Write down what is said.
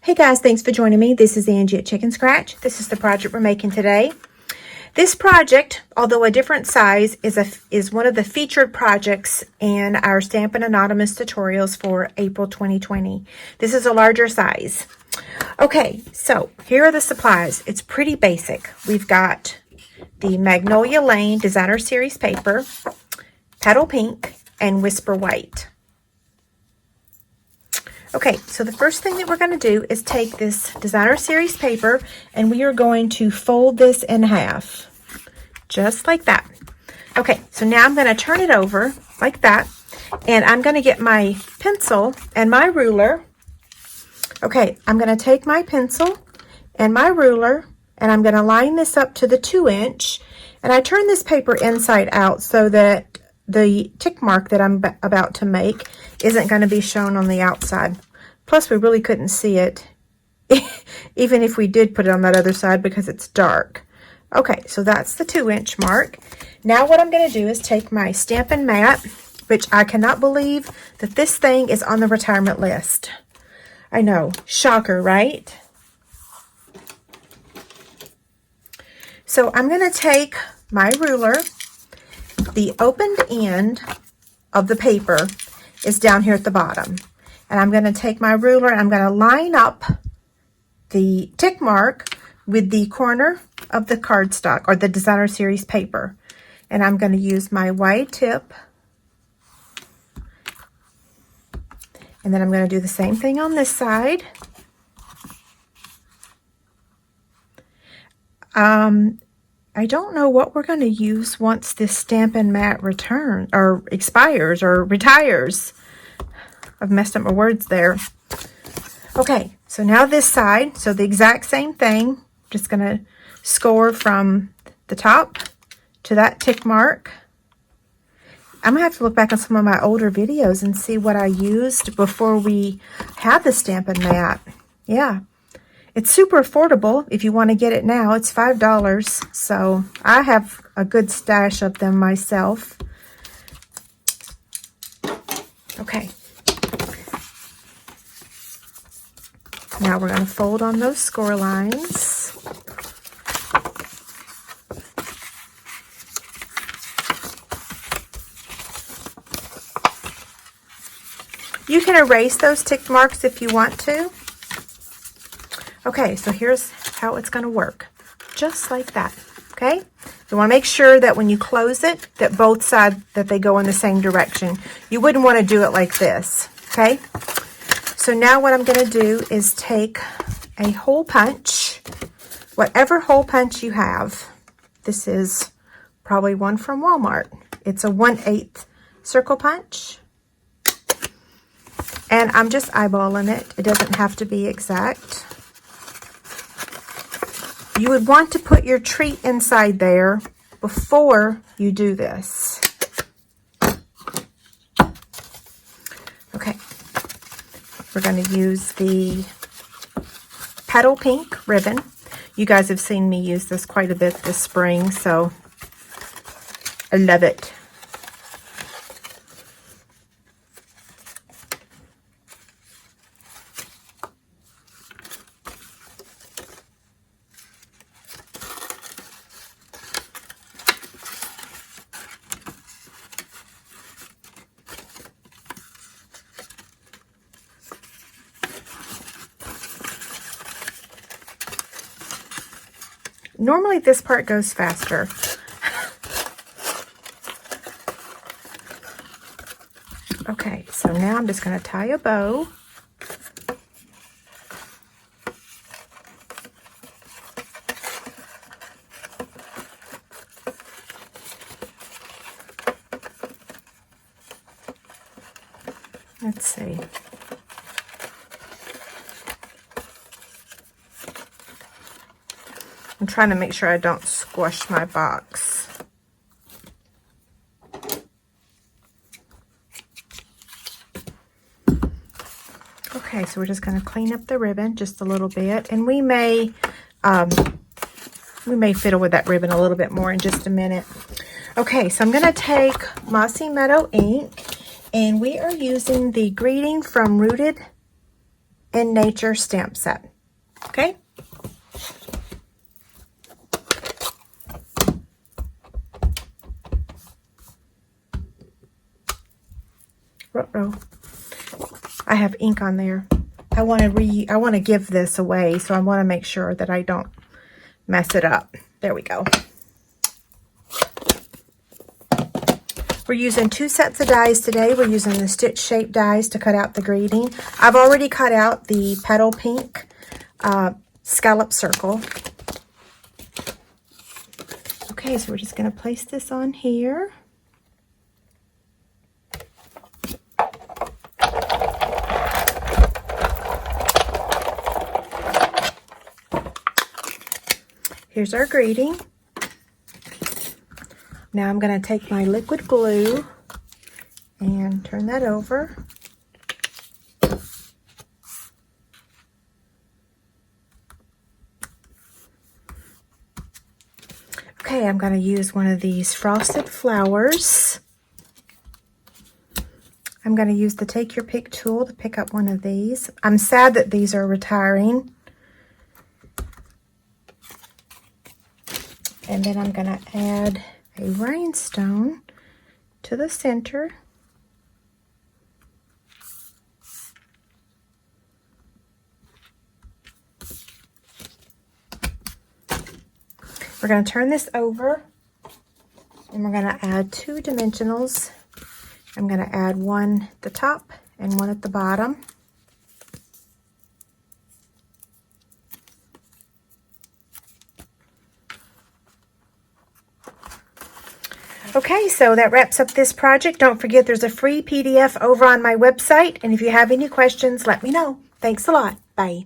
Hey guys, thanks for joining me. This is Angie at ChicnScratch. This is the project we're making today. This project, although a different size, is one of the featured projects in our Stampin' Anonymous tutorials for April 2020. This is a larger size. Okay, so here are the supplies. It's pretty basic. We've got the Magnolia Lane Designer Series paper, Petal Pink, and Whisper White. Okay, so the first thing that we're going to do is take this Designer Series paper and we are going to fold this in half, just like that. Okay, so now I'm going to turn it over like that, and I'm going to get my pencil and my ruler. Okay, I'm going to take my pencil and my ruler, and I'm going to line this up to the 2-inch, and I turn this paper inside out so that the tick mark that I'm about to make isn't going to be shown on the outside. Plus, we really couldn't see it, even if we did put it on that other side because it's dark. Okay, so that's the 2-inch mark. Now what I'm going to do is take my Stampin' mat, which I cannot believe that this thing is on the retirement list. I know, shocker, right? So I'm going to take my ruler. The opened end of the paper is down here at the bottom. And I'm going to take my ruler and I'm going to line up the tick mark with the corner of the cardstock or the Designer Series paper. And I'm going to use my wide tip. And then I'm going to do the same thing on this side. I don't know what we're going to use once this Stampin' mat returns or expires or retires. I've messed up my words there. Okay, so now this side, so the exact same thing. Just going to score from the top to that tick mark. I'm going to have to look back on some of my older videos and see what I used before we had the Stampin' mat. Yeah. It's super affordable if you want to get it now. It's $5, so I have a good stash of them myself. Okay. Now we're going to fold on those score lines. You can erase those tick marks if you want to. Okay, so here's how it's going to work. Just like that, okay? You want to make sure that when you close it, that both sides, that they go in the same direction. You wouldn't want to do it like this, okay? So now what I'm going to do is take a hole punch, whatever hole punch you have. This is probably one from Walmart. It's a 1/8 circle punch. And I'm just eyeballing it. It doesn't have to be exact. You would want to put your treat inside there before you do this. Okay. We're going to use the Petal Pink ribbon. You guys have seen me use this quite a bit this spring, so I love it. Normally this part goes faster. Okay, so now I'm just going to tie a bow. Let's see. I'm trying to make sure I don't squash my box. Okay, so we're just going to clean up the ribbon just a little bit, and we may fiddle with that ribbon a little bit more in just a minute. Okay, so I'm going to take Mossy Meadow ink, and we are using the Greeting from Rooted in Nature stamp set. Okay? Ruh-roh. I have ink on there. I want to give this away, so I want to make sure that I don't mess it up. There we go. We're using 2 sets of dies today. We're using the stitch shape dies to cut out the greeting. I've already cut out the petal pink scallop circle. Okay, so we're just going to place this on here. Here's our greeting. Now I'm going to take my liquid glue and turn that over. Okay, I'm going to use one of these frosted flowers. I'm going to use the Take Your Pick tool to pick up one of these. I'm sad that these are retiring. And then I'm going to add a rhinestone to the center. We're going to turn this over and we're going to add 2 dimensionals. I'm going to add one at the top and one at the bottom. Okay, so that wraps up this project. Don't forget there's a free PDF over on my website, and if you have any questions, let me know. Thanks a lot. Bye.